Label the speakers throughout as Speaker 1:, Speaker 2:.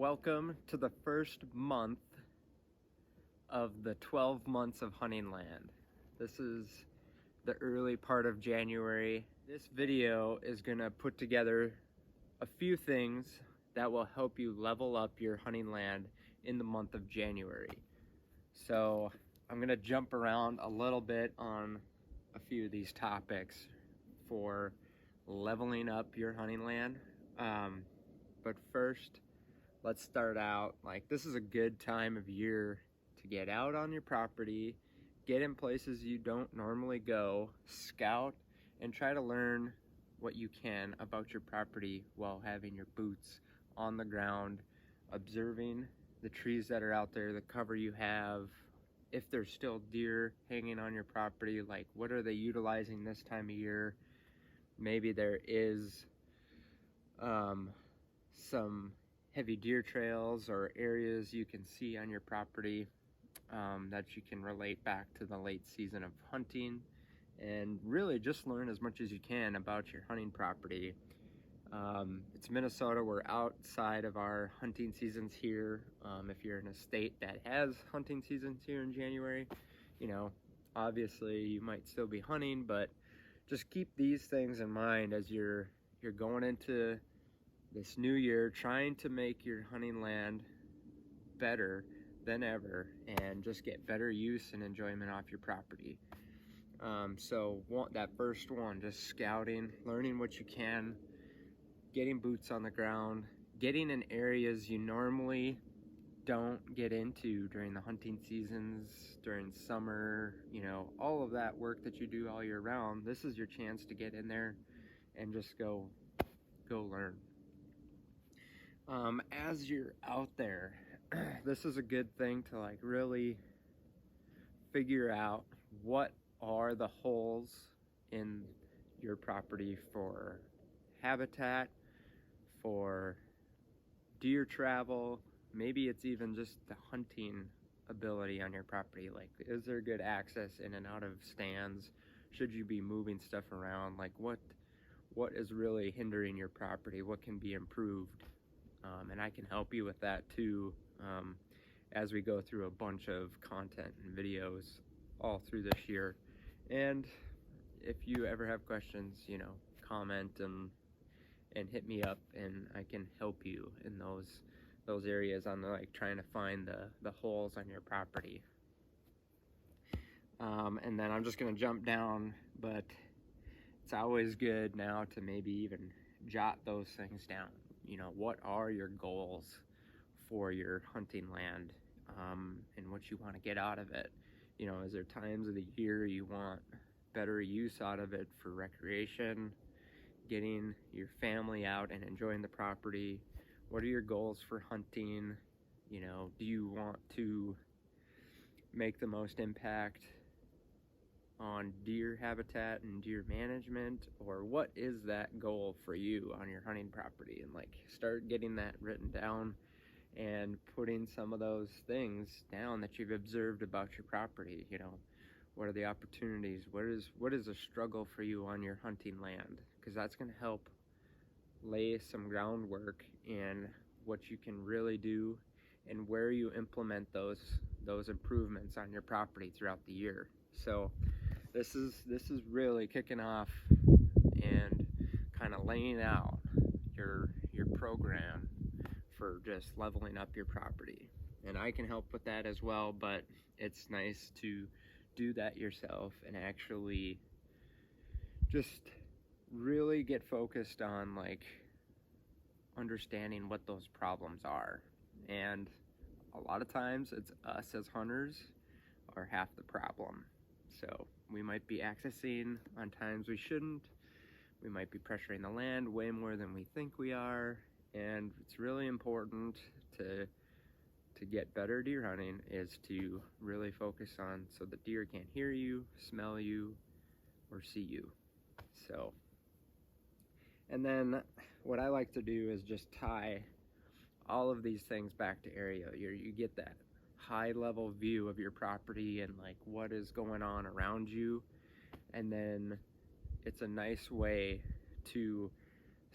Speaker 1: Welcome to the first month of the 12 months of hunting land. This is the early part of January. This video is gonna put together a few things that will help you level up your hunting land in the month of January. So I'm gonna jump around a little bit on a few of these topics for leveling up your hunting land. But first, let's start out, like, this is a good time of year to get out on your property, get in places you don't normally go, scout, and try to learn what you can about your property while having your boots on the ground, observing the trees that are out there, the cover you have, if there's still deer hanging on your property, like what are they utilizing this time of year. Maybe there is some heavy deer trails or areas you can see on your property that you can relate back to the late season of hunting, and really just learn as much as you can about your hunting property. It's Minnesota, we're outside of our hunting seasons here. If you're in a state that has hunting seasons here in January, you know, obviously you might still be hunting, but just keep these things in mind as you're going into this new year, trying to make your hunting land better than ever and just get better use and enjoyment off your property. So that first one, just scouting, learning what you can, getting boots on the ground, getting in areas you normally don't get into during the hunting seasons, during summer, you know, all of that work that you do all year round. This is your chance to get in there and just go learn. As you're out there, this is a good thing to like really figure out what are the holes in your property for habitat, for deer travel. Maybe it's even just the hunting ability on your property. Like, is there good access in and out of stands? Should you be moving stuff around? Like, what is really hindering your property? What can be improved? And I can help you with that too, as we go through a bunch of content and videos all through this year. And if you ever have questions, you know, comment and hit me up, and I can help you in those areas on like trying to find the holes on your property. And then I'm just gonna jump down, but it's always good now to maybe even jot those things down. You know, what are your goals for your hunting land, and what you want to get out of it? You know, is there times of the year you want better use out of it for recreation, getting your family out and enjoying the property? What are your goals for hunting? You know, do you want to make the most impact on deer habitat and deer management, or what is that goal for you on your hunting property? And like, start getting that written down and putting some of those things down that you've observed about your property. You know, what are the opportunities? What is a struggle for you on your hunting land? Because that's going to help lay some groundwork in what you can really do and where you implement those improvements on your property throughout the year. So this is really kicking off and kind of laying out your program for just leveling up your property. And I can help with that as well, but it's nice to do that yourself and actually just really get focused on like understanding what those problems are. And a lot of times it's us as hunters are half the problem. So we might be accessing on times we shouldn't. We might be pressuring the land way more than we think we are. And it's really important to get better deer hunting is to really focus on so the deer can't hear you, smell you, or see you. So, and then what I like to do is just tie all of these things back to area. You get that high level view of your property and like what is going on around you, and then it's a nice way to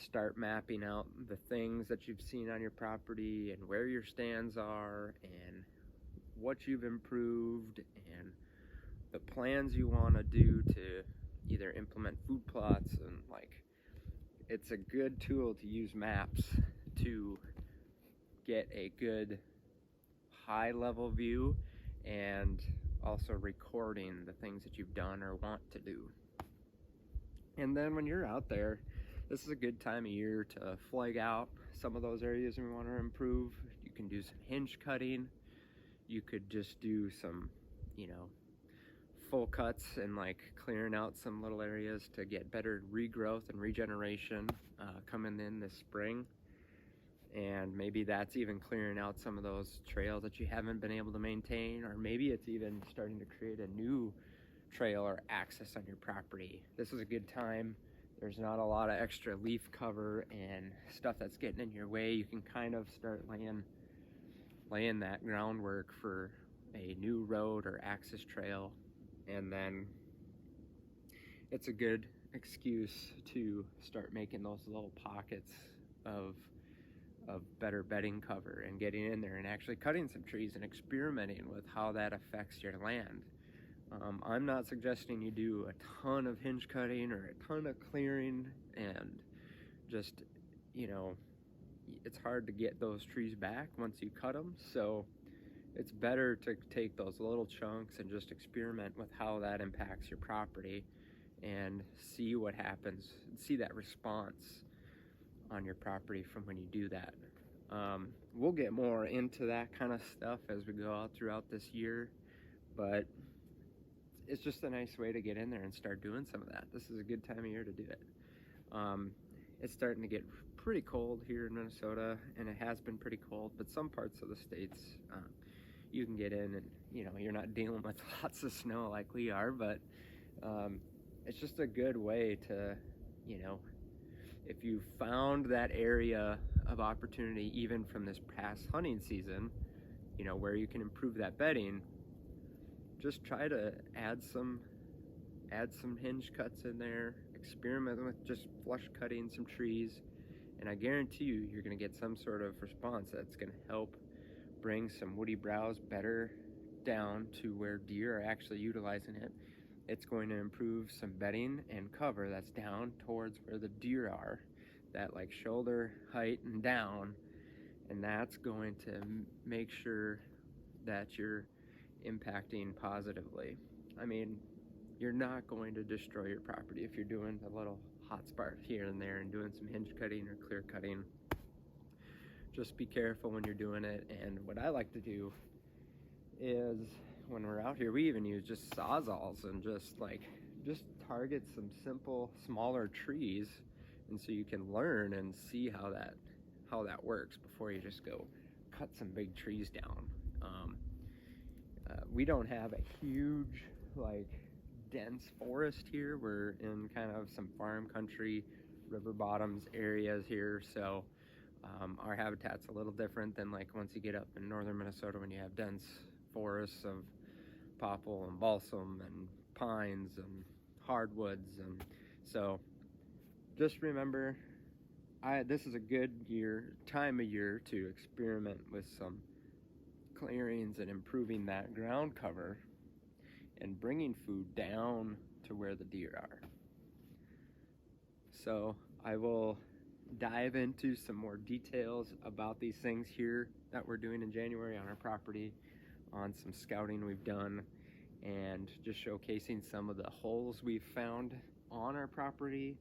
Speaker 1: start mapping out the things that you've seen on your property and where your stands are and what you've improved and the plans you want to do to either implement food plots. And like, it's a good tool to use maps to get a good high level view and also recording the things that you've done or want to do. And then when you're out there, this is a good time of year to flag out some of those areas we want to improve. You can do some hinge cutting. You could just do some, full cuts and like clearing out some little areas to get better regrowth and regeneration coming in this spring. And maybe that's even clearing out some of those trails that you haven't been able to maintain, or maybe it's even starting to create a new trail or access on your property. This is a good time. There's not a lot of extra leaf cover and stuff that's getting in your way. You can kind of start laying that groundwork for a new road or access trail. And then it's a good excuse to start making those little pockets of better bedding cover and getting in there and actually cutting some trees and experimenting with how that affects your land. I'm not suggesting you do a ton of hinge cutting or a ton of clearing, and just, it's hard to get those trees back once you cut them. So it's better to take those little chunks and just experiment with how that impacts your property and see what happens, see that response on your property from when you do that. We'll get more into that kind of stuff as we go out throughout this year, but it's just a nice way to get in there and start doing some of that. This is a good time of year to do it. It's starting to get pretty cold here in Minnesota, and it has been pretty cold, but some parts of the states you can get in and you're not dealing with lots of snow like we are, but it's just a good way to, if you found that area of opportunity even from this past hunting season, where you can improve that bedding, just try to add some hinge cuts in there, experiment with just flush cutting some trees, and I guarantee you're going to get some sort of response that's going to help bring some woody browse better down to where deer are actually utilizing it. It's going to improve some bedding and cover that's down towards where the deer are, that like shoulder height and down, and that's going to make sure that you're impacting positively. I mean, you're not going to destroy your property if you're doing a little hot spot here and there and doing some hinge cutting or clear cutting. Just be careful when you're doing it. And what I like to do is, when we're out here, we even use just sawzalls and just target some simple smaller trees, and so you can learn and see how that works before you just go cut some big trees down. We don't have a huge dense forest here. We're in kind of some farm country, river bottoms areas here, so our habitat's a little different than once you get up in northern Minnesota when you have dense forests of popple and balsam and pines and hardwoods. And so just remember, this is a good time of year to experiment with some clearings and improving that ground cover and bringing food down to where the deer are. So I will dive into some more details about these things here that we're doing in January on our property, on some scouting we've done, and just showcasing some of the holes we've found on our property.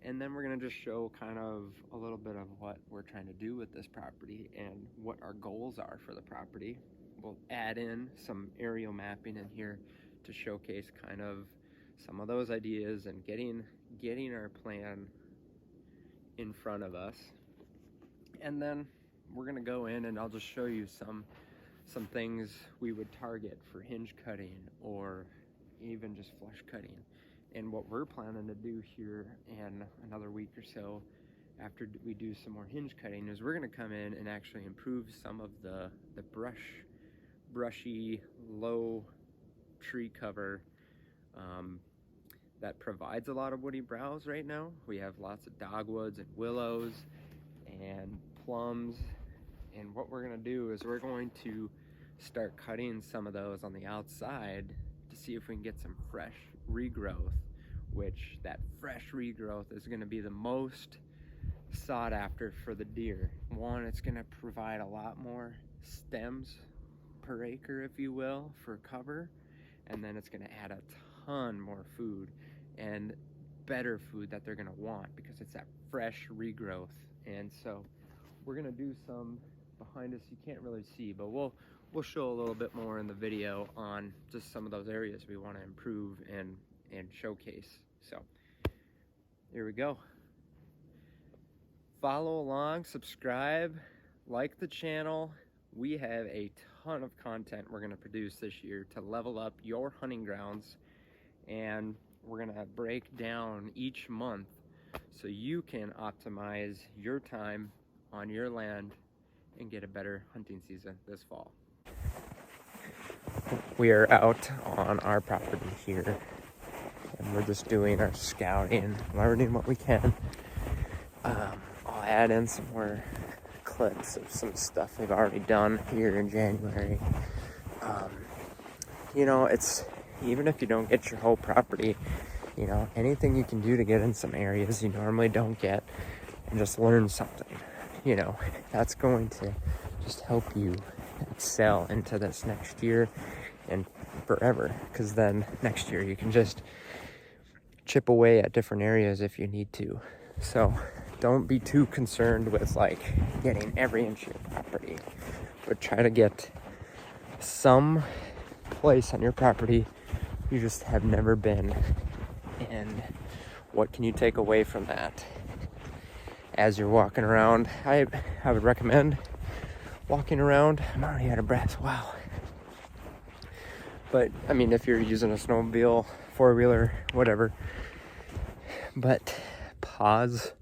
Speaker 1: And then we're going to just show kind of a little bit of what we're trying to do with this property and what our goals are for the property. We'll add in some aerial mapping in here to showcase kind of some of those ideas and getting our plan in front of us. And then we're going to go in and I'll just show you some things we would target for hinge cutting or even just flush cutting. And what we're planning to do here in another week or so, after we do some more hinge cutting, is we're going to come in and actually improve some of the brushy, low tree cover that provides a lot of woody browse right now. We have lots of dogwoods and willows and plums. And what we're going to do is we're going to start cutting some of those on the outside to see if we can get some fresh regrowth, which that fresh regrowth is going to be the most sought after for the deer. One, it's going to provide a lot more stems per acre, if you will, for cover, and then it's going to add a ton more food and better food that they're going to want because it's that fresh regrowth. And so we're going to do some behind us you can't really see, but we'll show a little bit more in the video on just some of those areas we want to improve and showcase. So here we go. Follow along, subscribe, like the channel. We have a ton of content we're going to produce this year to level up your hunting grounds, and we're going to break down each month so you can optimize your time on your land and get a better hunting season this fall. We are out on our property here, and we're just doing our scouting, learning what we can. I'll add in some more clips of some stuff we've already done here in January. It's even if you don't get your whole property, anything you can do to get in some areas you normally don't get and just learn something, that's going to just help you excel into this next year and forever, because then next year you can just chip away at different areas if you need to. So don't be too concerned with getting every inch of your property, but try to get some place on your property you just have never been, and what can you take away from that as you're walking around. I would recommend walking around. I'm already out of breath. Wow. But I mean, if you're using a snowmobile, four-wheeler, whatever, but pause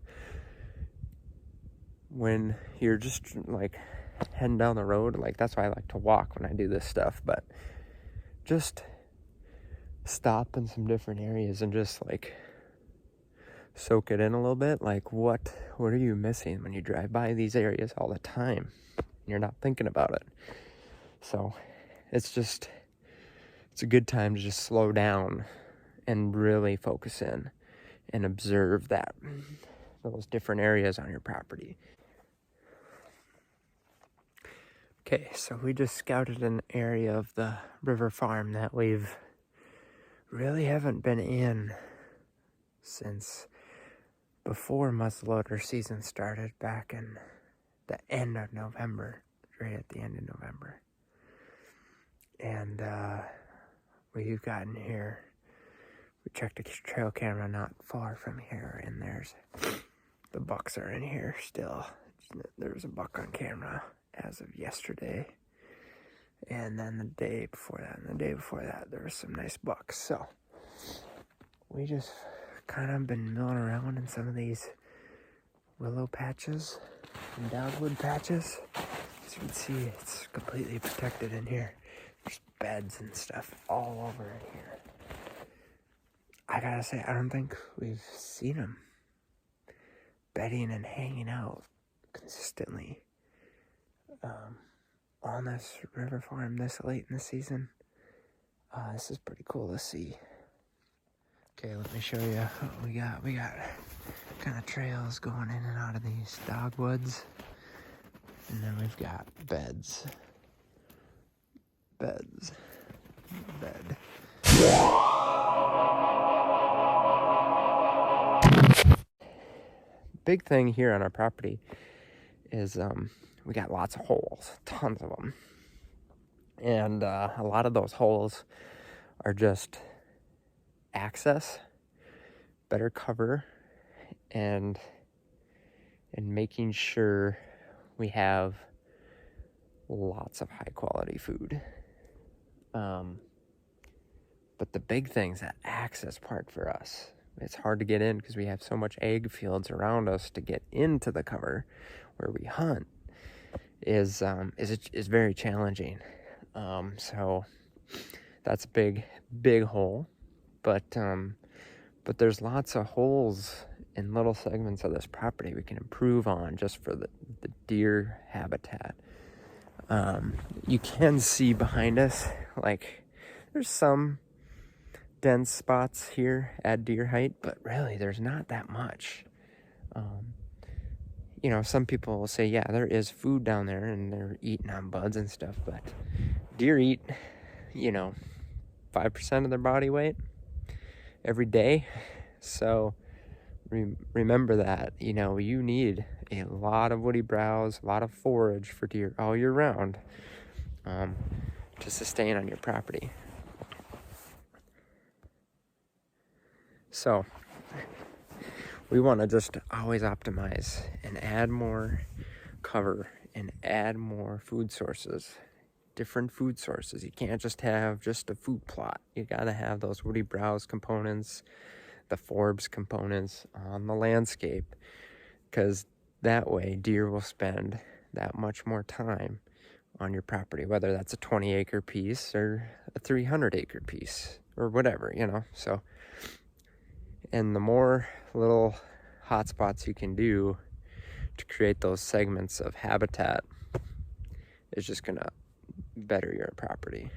Speaker 1: when you're just heading down the road. That's why I like to walk when I do this stuff, but just stop in some different areas and just soak it in a little bit. What are you missing when you drive by these areas all the time and you're not thinking about it? So it's a good time to just slow down and really focus in and observe those different areas on your property. Okay, so we just scouted an area of the river farm that we've really haven't been in since before muzzleloader season started back in the end of November, right at the end of November. And we've gotten here, we checked a trail camera not far from here, and the bucks are in here still. There's a buck on camera as of yesterday. And then the day before that, there were some nice bucks. So we just kind of been milling around in some of these willow patches and dogwood patches. As you can see, it's completely protected in here. There's beds and stuff all over in here. I gotta say, I don't think we've seen them bedding and hanging out consistently on this river farm this late in the season. This is pretty cool to see. Okay, let me show you what we got. We got kind of trails going in and out of these dogwoods, and then we've got bed. Big thing here on our property is we got lots of holes, tons of them. And a lot of those holes are just access, better cover, and making sure we have lots of high quality food. But the big thing's that access part for us. It's hard to get in because we have so much ag fields around us. To get into the cover where we hunt is very challenging. So that's a big hole. But But there's lots of holes in little segments of this property we can improve on just for the deer habitat. You can see behind us, like, there's some dense spots here at deer height, but really there's not that much. You know, some people will say, yeah, there is food down there and they're eating on buds and stuff, but deer eat, you know, 5% of their body weight every day. So remember that, you know, you need a lot of woody browse, a lot of forage for deer all year round, to sustain on your property. So we want to just always optimize and add more cover and add more food sources, different food sources. You can't just have just a food plot. You got to have those woody browse components, the forbs components on the landscape, because that way deer will spend that much more time on your property, whether that's a 20-acre piece or a 300-acre piece or whatever, you know. So, and the more little hotspots you can do to create those segments of habitat is just gonna better your property.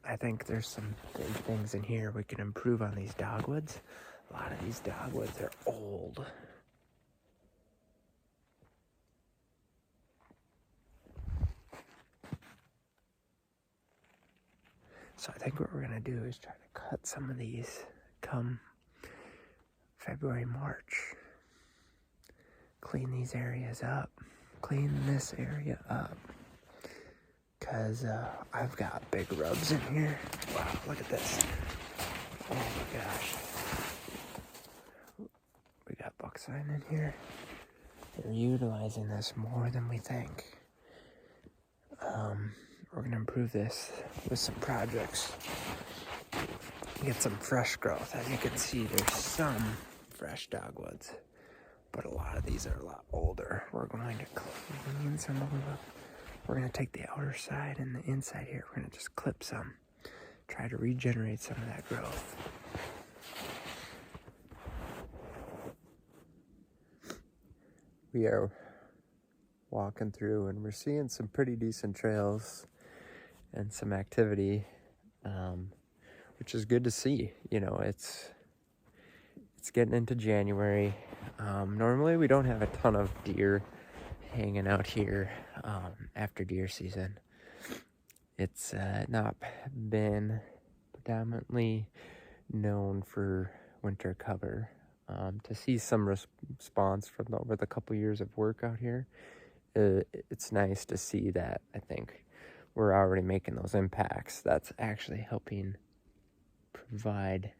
Speaker 1: I think there's some big things in here we can improve on these dogwoods. A lot of these dogwoods are old. So I think what we're gonna do is try to cut some of these come February, March. Clean these areas up. Clean this area up. Because I've got big rubs in here. Wow, look at this. Oh my gosh. We got bucksign in here. They're utilizing this more than we think. We're going to improve this with some projects. Get some fresh growth. As you can see, there's some fresh dogwoods, but a lot of these are a lot older. We're going to clean some of them up. We're going to take the outer side and the inside here. We're going to just clip some. Try to regenerate some of that growth. We are walking through and we're seeing some pretty decent trails and some activity, which is good to see. You know, it's getting into January. Normally we don't have a ton of deer hanging out here after deer season. It's not been predominantly known for winter cover. To see some response from over the couple years of work out here, it's nice to see that. I think we're already making those impacts. That's actually helping provide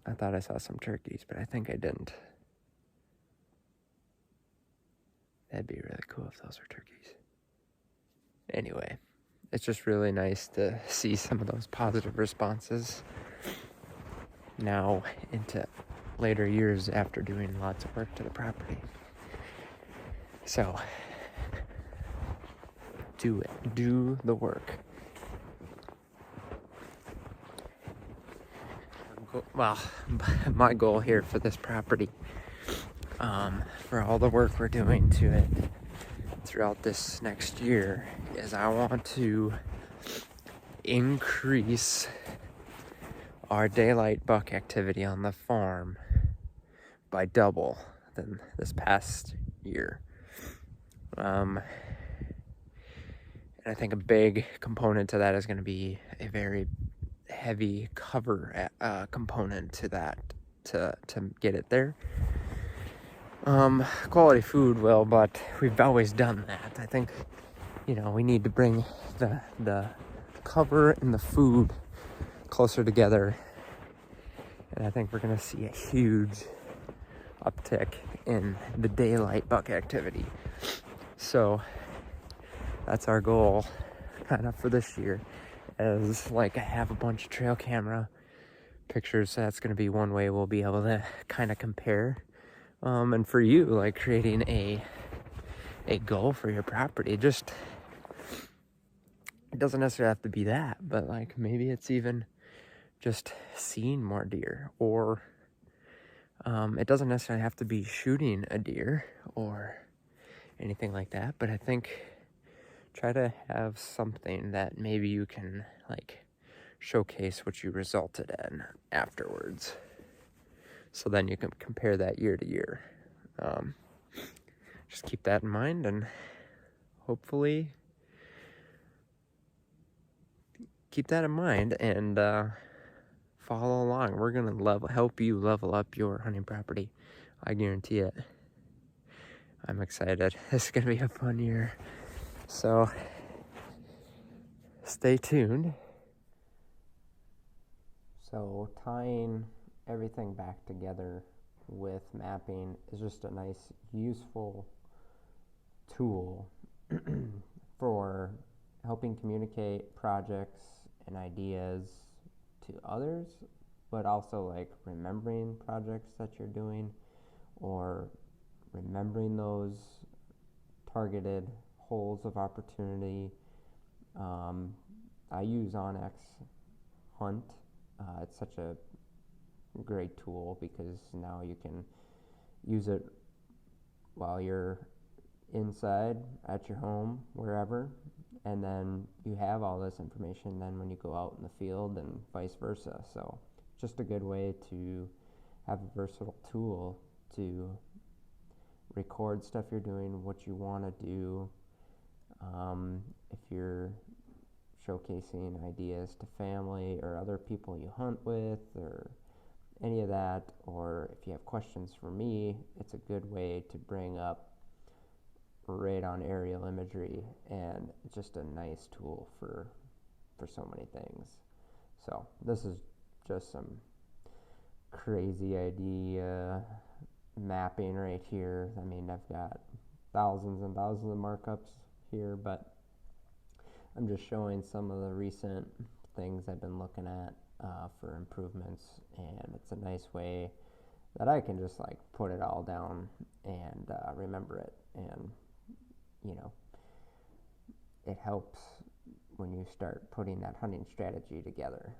Speaker 1: I thought I saw some turkeys, but I think I didn't. That'd be really cool if those were turkeys. Anyway, it's just really nice to see some of those positive responses now into later years after doing lots of work to the property. So, do it. Do the work. Well, my goal here for this property, for all the work we're doing to it throughout this next year, is I want to increase our daylight buck activity on the farm by double than this past year. And I think a big component to that is going to be a very heavy cover component to that to get it there. Quality food will, but we've always done that. I think, you know, we need to bring the cover and the food closer together, and I think we're gonna see a huge uptick in the daylight buck activity. So that's our goal kind of for this year, as like I have a bunch of trail camera pictures. So that's going to be one way we'll be able to kind of compare. And for you, like creating a a goal for your property. Just, it doesn't necessarily have to be that, but like maybe it's even just seeing more deer, or it doesn't necessarily have to be shooting a deer or anything like that, but I think try to have something that maybe you can like showcase what you resulted in afterwards. So then you can compare that year to year. Just keep that in mind, and hopefully keep that in mind and follow along. We're gonna help you level up your hunting property. I guarantee it. I'm excited. This is gonna be a fun year. So stay tuned. So tying everything back together with mapping is just a nice, useful tool for helping communicate projects and ideas to others, but also like remembering projects that you're doing, or remembering those targeted holes of opportunity. I use Onyx Hunt. It's such a great tool because now you can use it while you're inside at your home, wherever, and then you have all this information then when you go out in the field, and vice versa. So just a good way to have a versatile tool to record stuff you're doing, what you want to do. If you're showcasing ideas to family or other people you hunt with, or any of that, or if you have questions for me, it's a good way to bring up right on aerial imagery, and just a nice tool for so many things. So this is just some crazy idea mapping right here. I mean, I've got thousands and thousands of markups here, but I'm just showing some of the recent things I've been looking at for improvements, and it's a nice way that I can just like put it all down and remember it. And you know, it helps when you start putting that hunting strategy together.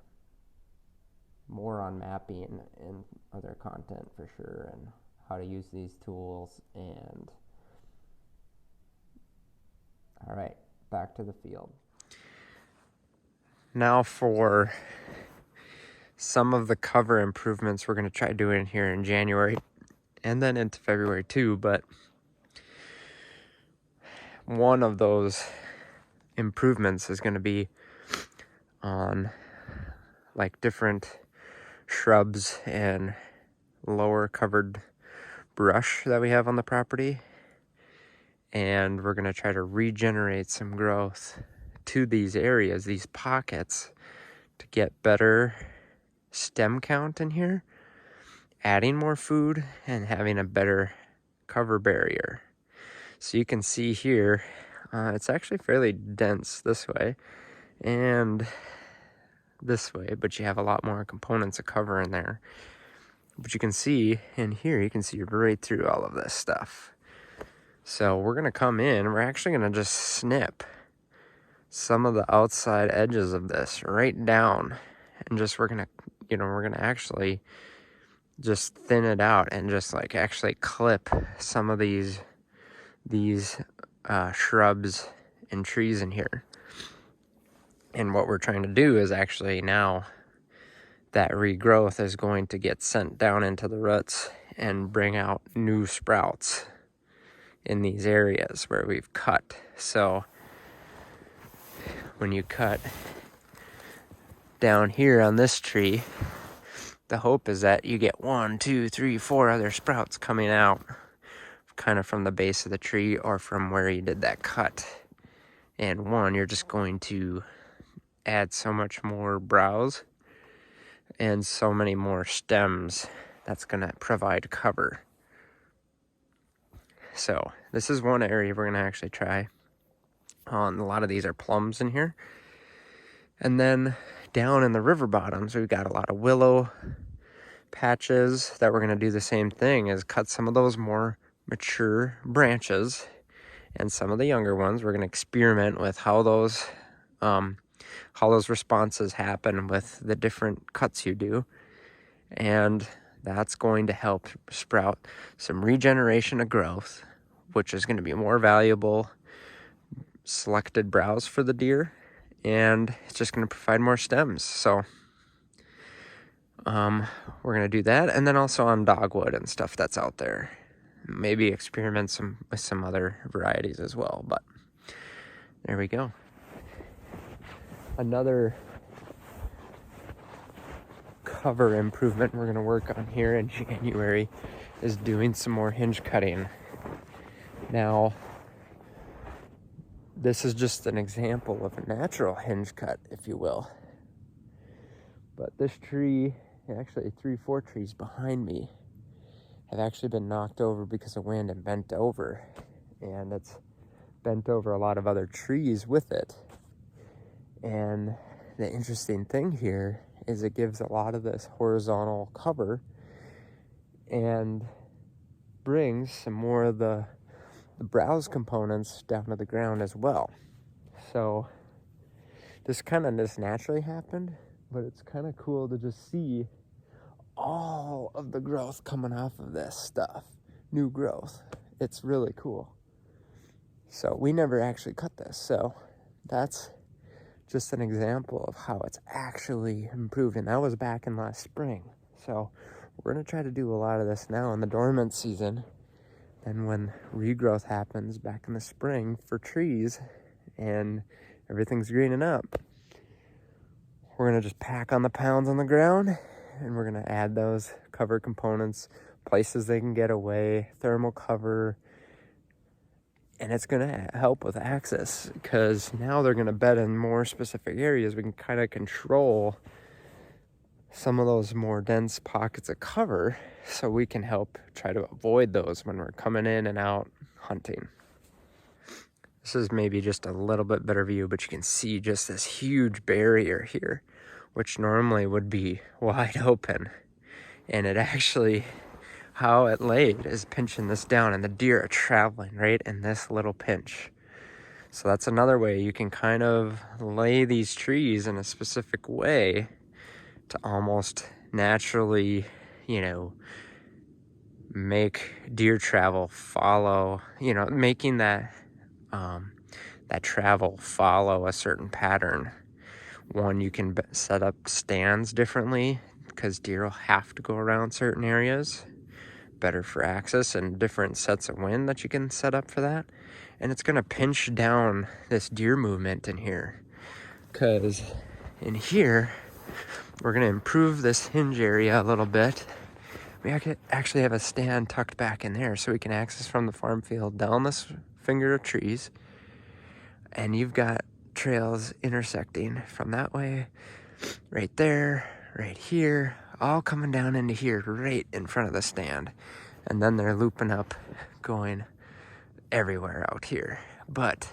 Speaker 1: More on mapping and other content for sure, and how to use these tools. And all right, back to the field. Now for some of the cover improvements we're going to try doing here in January and then into February too, but one of those improvements is going to be on like different shrubs and lower covered brush that we have on the property, and we're going to try to regenerate some growth to these areas, these pockets, to get better stem count in here, adding more food and having a better cover barrier. So you can see here, it's actually fairly dense this way and this way, but you have a lot more components of cover in there. But you can see in here, you can see right through all of this stuff. So we're going to come in, we're actually going to just snip some of the outside edges of this right down, and just we're going to actually just thin it out and just like actually clip some of these shrubs and trees in here. And what we're trying to do is actually now that regrowth is going to get sent down into the roots and bring out new sprouts in these areas where we've cut. So when you cut down here on this tree, the hope is that you get 1, 2, 3, 4 other sprouts coming out kind of from the base of the tree or from where you did that cut. And one, you're just going to add so much more browse and so many more stems that's going to provide cover. So this is one area we're going to actually try on. A lot of these are plums in here. And then down in the river bottoms, we've got a lot of willow patches that we're going to do the same thing, is cut some of those more mature branches And some of the younger ones, we're going to experiment with how those responses happen with the different cuts you do. And that's going to help sprout some regeneration of growth, which is going to be more valuable selected browse for the deer, and it's just going to provide more stems. So we're going to do that, and then also on dogwood and stuff that's out there. Maybe experiment with some other varieties as well, but there we go. Another cover improvement we're going to work on here in January is doing some more hinge cutting. Now, this is just an example of a natural hinge cut, if you will. But this tree, actually 3-4 trees behind me, have actually been knocked over because of wind and bent over. And it's bent over a lot of other trees with it. And the interesting thing here is it gives a lot of this horizontal cover and brings some more of the browse components down to the ground as well. So this kind of just naturally happened, but it's kind of cool to just see all of the growth coming off of this stuff, new growth. It's really cool. So we never actually cut this, so that's just an example of how it's actually improved, and that was back in last spring. So we're going to try to do a lot of this now in the dormant season, and when regrowth happens back in the spring for trees and everything's greening up, we're going to just pack on the pounds on the ground, and we're going to add those cover components, places they can get away, thermal cover, and it's going to help with access, because now they're going to bed in more specific areas. We can kind of control some of those more dense pockets of cover, so we can help try to avoid those when we're coming in and out hunting. This is maybe just a little bit better view, but you can see just this huge barrier here, which normally would be wide open. And it actually, how it laid is pinching this down, and the deer are traveling right in this little pinch. So that's another way you can kind of lay these trees in a specific way to almost naturally, make deer travel follow, making that travel follow a certain pattern. One, you can set up stands differently, because deer will have to go around certain areas, better for access, and different sets of wind that you can set up for that. And it's going to pinch down this deer movement in here, because in here we're going to improve this hinge area a little bit. We actually have a stand tucked back in there, so we can access from the farm field down this finger of trees, and you've got trails intersecting from that way, right there, right here, all coming down into here right in front of the stand. And then they're looping up, going everywhere out here. But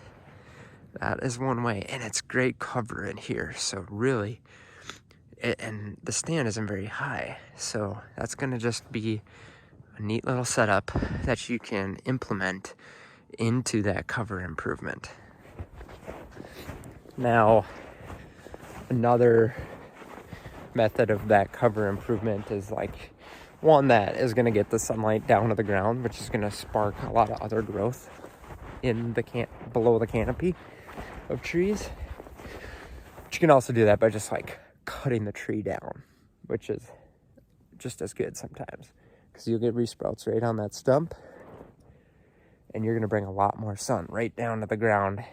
Speaker 1: that is one way, and it's great cover in here. So really, and the stand isn't very high, so that's going to just be a neat little setup that you can implement into that cover improvement. Now, another method of that cover improvement is like one that is going to get the sunlight down to the ground, which is going to spark a lot of other growth in the below the canopy of trees. But you can also do that by just like cutting the tree down, which is just as good sometimes, because you'll get resprouts right on that stump, and you're going to bring a lot more sun right down to the ground,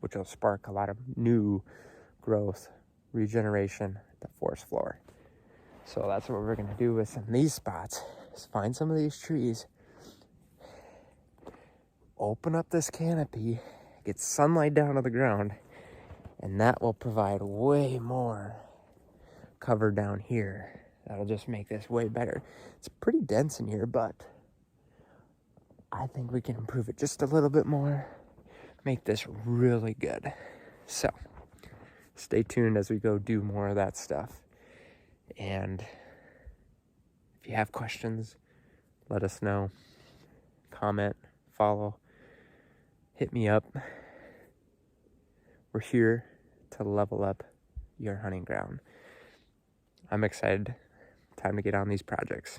Speaker 1: which will spark a lot of new growth, regeneration at the forest floor. So that's what we're going to do with some of these spots, is find some of these trees, open up this canopy, get sunlight down to the ground, and that will provide way more cover down here. That'll just make this way better. It's pretty dense in here, but I think we can improve it just a little bit more, make this really good. So stay tuned as we go do more of that stuff. And if you have questions, let us know. Comment, follow. hit me up. We're here to level up your hunting ground. I'm excited. Time to get on these projects.